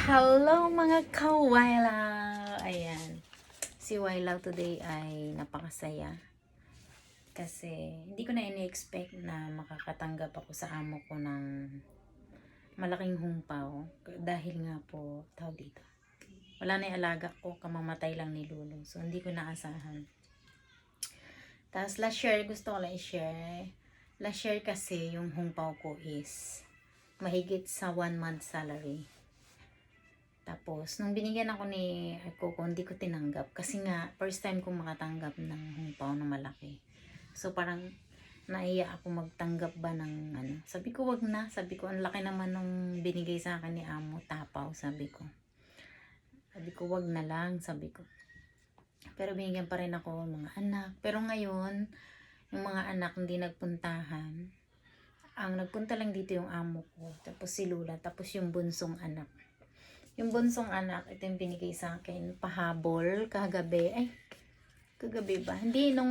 Hello mga ka-Wailaw! Ayan. Si Wailaw today ay napakasaya. Kasi hindi ko na ini-expect na makakatanggap ako sa amo ko ng malaking hungpaw. Dahil nga po, tawag dito. Wala na yung alaga ko, kamamatay lang ni Lulu. So hindi ko naasahan. Tapos last year, gusto ko lang i-share. Last year kasi yung hungpaw ko is mahigit sa 1 month salary. Tapos, nung binigyan ako ni Coco, hindi ko tinanggap. Kasi nga, first time kong makatanggap ng hungpaw na malaki. So, parang naiya ako magtanggap ba ng ano. Sabi ko, wag na. Sabi ko, ang laki naman nung binigay sa akin ni Amo, tapaw, sabi ko. Sabi ko, wag na lang, sabi ko. Pero binigyan pa rin ako ng mga anak. Pero ngayon, yung mga anak hindi nagpuntahan. Ang nagpunta lang dito yung amo ko. Tapos si Lula. Tapos yung bunsong anak. Yung bunsong anak, ito yung binigay sa akin, pahabol, kagabi. Ay, kagabi ba? Hindi, nung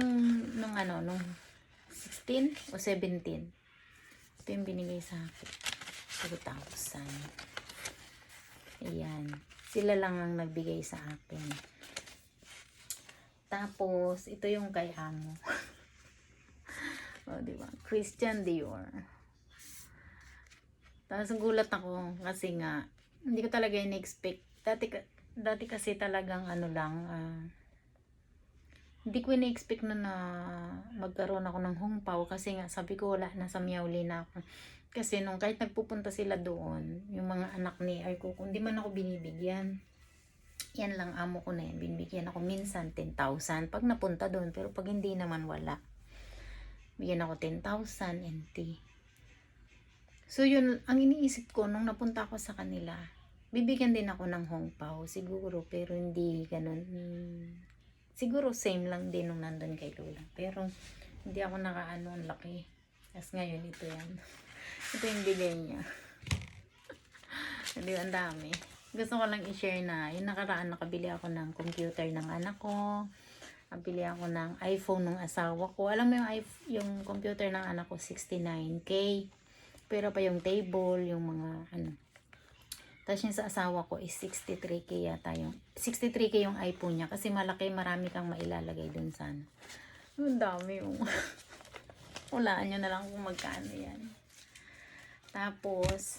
16 o 17. Ito yung binigay sa akin. 2,000. Ayan. Sila lang ang nagbigay sa akin. Tapos, ito yung kay amo. O, diba? Christian Dior. Tapos, gulat ako kasi nga, hindi ko talaga in-expect. Dati kasi talagang ano lang, hindi ko in-expect na magkaroon ako ng hungpaw kasi nga sabi ko wala, nasa Miauli na ako. Kasi nung kahit nagpupunta sila doon, yung mga anak ni Arco, hindi man ako binibigyan. Yan lang, amo ko na yan. Binibigyan ako minsan 10,000 pag napunta doon. Pero pag hindi naman, wala. Bigyan ako 10,000 NT. So yun, ang iniisip ko nung napunta ako sa kanila, bibigyan din ako ng hongpao siguro, pero hindi ganun. Siguro same lang din nung nandun kay Lola. Pero hindi ako nakaano, ang laki. Tapos ngayon, ito yan. Ito yung bigay niya. Hindi, ang dami. Gusto ko lang i-share na, yung nakaraan nakabili ako ng computer ng anak ko. Nakabili ako ng iPhone ng asawa ko. Alam mo yung computer ng anak ko, 69K. Pero pa yung table, yung mga ano. Tapos yung sa asawa ko is 63K yata yung 63K yung iPhone niya kasi malaki, marami kang mailalagay dun sana. Ang dami yung hulaan nyo na lang kung magkano yan. Tapos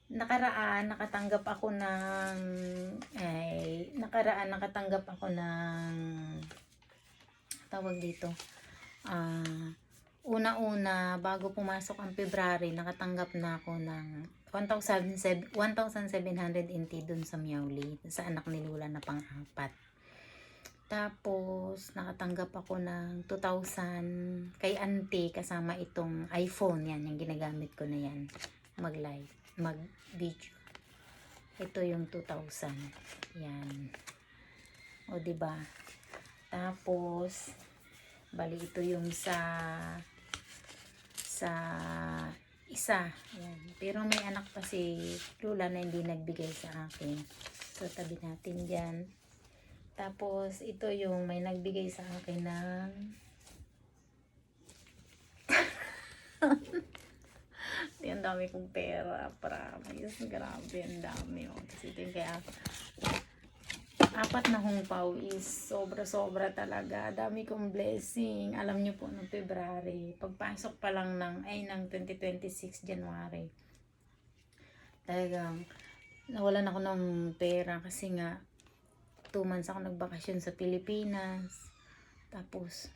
nakatanggap ako ng tawag dito, una-una, bago pumasok ang February, nakatanggap na ako ng 1,700 NT dun sa Miauli, sa anak ni Lula na pang-apat. Tapos, nakatanggap ako ng 2,000 kay auntie kasama itong iPhone. Yan, yung ginagamit ko na yan. Mag-live, mag-video. Ito yung 2,000. Yan. O, diba? Tapos, bali ito yung sa isa. Yan. Pero may anak pa si Lula na hindi nagbigay sa akin. So, tabi natin dyan. Tapos, ito yung may nagbigay sa akin ng ang dami kong pera. Promise. Grabe, ang dami. Oh. Tapos ito yung kaya apat na hungpaw is sobra-sobra talaga. Dami kong blessing. Alam nyo po, noong February, pagpasok pa lang ng 2026 January, talagang nawalan ako ng pera kasi nga 2 months ako nagbakasyon sa Pilipinas. Tapos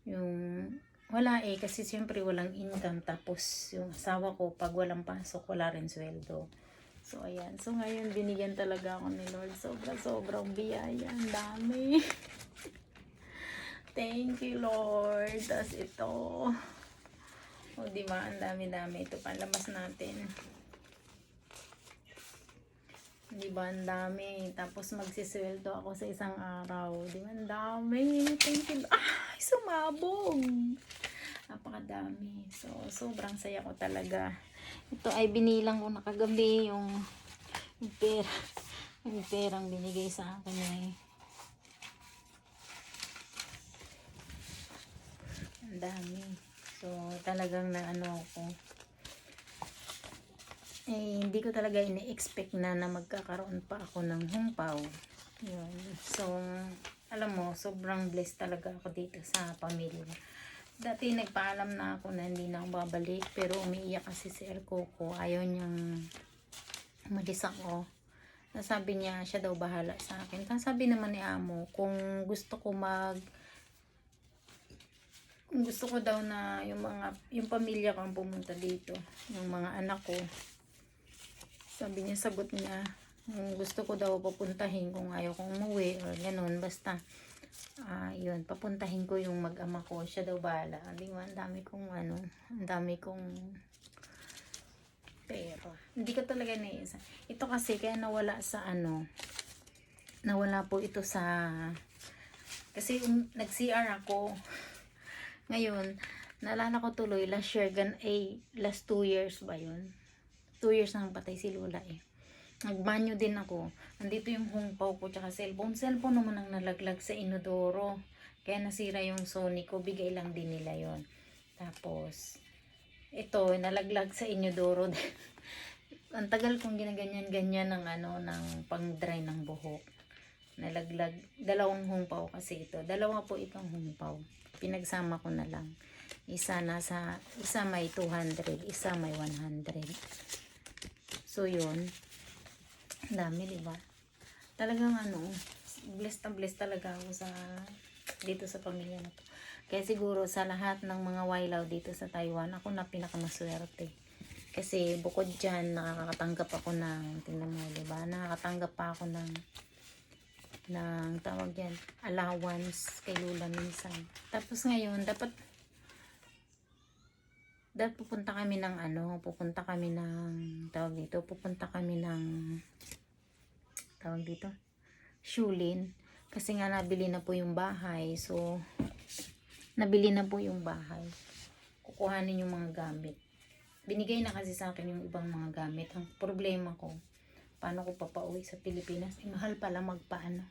yung wala kasi siyempre walang income. Tapos yung asawa ko pag walang pasok wala rin sweldo. So ayan, so ngayon binigyan talaga ako ni Lord. Sobrang biyaya, ang dami. Thank you Lord. Tapos ito, o diba, ang dami-dami. Ito palabas natin. Diba, ang dami. Tapos magsisweldo ako sa isang araw. Diba, ang dami. Thank you. Ay, sumabog. Napakadami. So, sobrang saya ko talaga. Ito ay binilang ko na kagabi yung pera. Yung perang binigay sa akin eh. Ang dami. So, talagang na ano ako. Eh, hindi ko talaga ini-expect na magkakaroon pa ako ng hungpaw. Yun. So, alam mo, sobrang blessed talaga ako dito sa pamilya. Dati nagpaalam na ako na hindi na ako babalik, pero umiiyak kasi si El Coco. Ayaw niyang umalis ako. Nasabi niya, siya daw bahala sa akin. Sabi naman ni Amo, kung gusto ko gusto ko daw na yung pamilya ko ang pumunta dito, yung mga anak ko. Sabi niya, sagot niya, gusto ko daw papuntahin kung ayaw kong umuwi or ganun, basta yun, papuntahin ko yung mag-ama ko, siya daw bahala. Di ba, ang dami kong pero hindi ko talaga naisa. Ito kasi kaya nawala po ito sa, kasi nag-CR ako ngayon. Naalala ko tuloy last year, last 2 years ba yun, 2 years nang patay si Lola eh. Nagbanyo din ako. Andito yung hungpaw ko tsaka cellphone. Cellphone naman ang nalaglag sa inodoro. Kaya nasira yung Sony ko. Bigay lang din nila yon. Tapos, ito, nalaglag sa inodoro. Ang tagal kong ginaganyan-ganyan ng pang-dry ng buhok. Nalaglag. 2 hungpaw kasi ito. 2 po itong hungpaw. Pinagsama ko na lang. Isa may 200. Isa may 100. So, yun. Dami, diba? Talagang blessed na blessed talaga ako dito sa pamilya na to. Kaya siguro sa lahat ng mga wailaw dito sa Taiwan, ako na pinakamaswerte. Kasi bukod dyan, nakakatanggap ako tingnan mo, diba? Nakakatanggap pa ako ng tawag yan, allowance kay Lula minsan. Tapos ngayon, dapat pupunta kami ng Shulin, kasi nga nabili na po yung bahay. So nabili na po yung bahay, kukuhanin yung mga gamit. Binigay na kasi sa akin yung ibang mga gamit. Ang problema ko, paano ko papauwi sa Pilipinas? Mahal pala magpaano.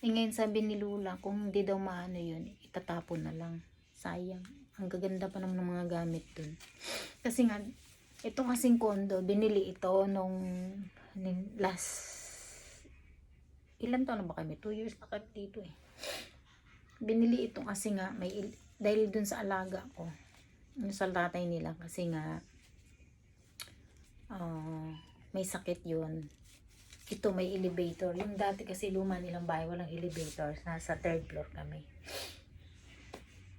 Ngayon sabi ni Lula, kung hindi daw maano yun, itatapon na lang. Sayang. Ang gaganda pa naman ng mga gamit dun. Kasi nga, ito kasing kondo, binili ito nung ilan taon na ba kami? 2 years na kami dito eh. Binili ito kasi nga, dahil dun sa alaga ko, yung sa tatay nila, kasi nga, may sakit yun. Ito may elevator. Yung dati kasi luma nilang bahay, walang elevator. Nasa 3rd floor kami.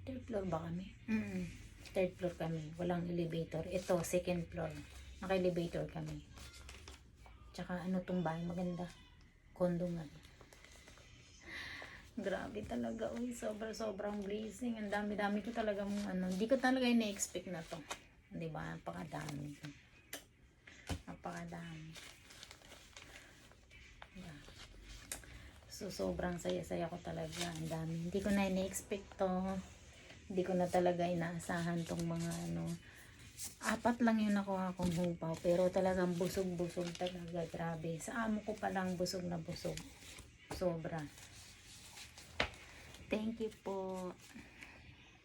3rd floor ba kami? 3rd floor kami. Walang elevator. Ito, 2nd floor. Naka-elevator kami. Tsaka tong bahay, maganda. Kondo nga. Grabe talaga. Uy, sobrang blessing. Ang dami-dami ko talaga hindi ko talaga ina-expect na to. Diba? Napakadami. So, sobrang saya-saya ko talaga. Ang dami. Hindi ko na ina-expect to. Hindi ko na talaga inaasahan tong mga 4 lang yung nakuha kong hungpaw. Pero talagang busog-busog talaga. Grabe. Sa amo ko palang busog na busog. Sobra. Thank you po.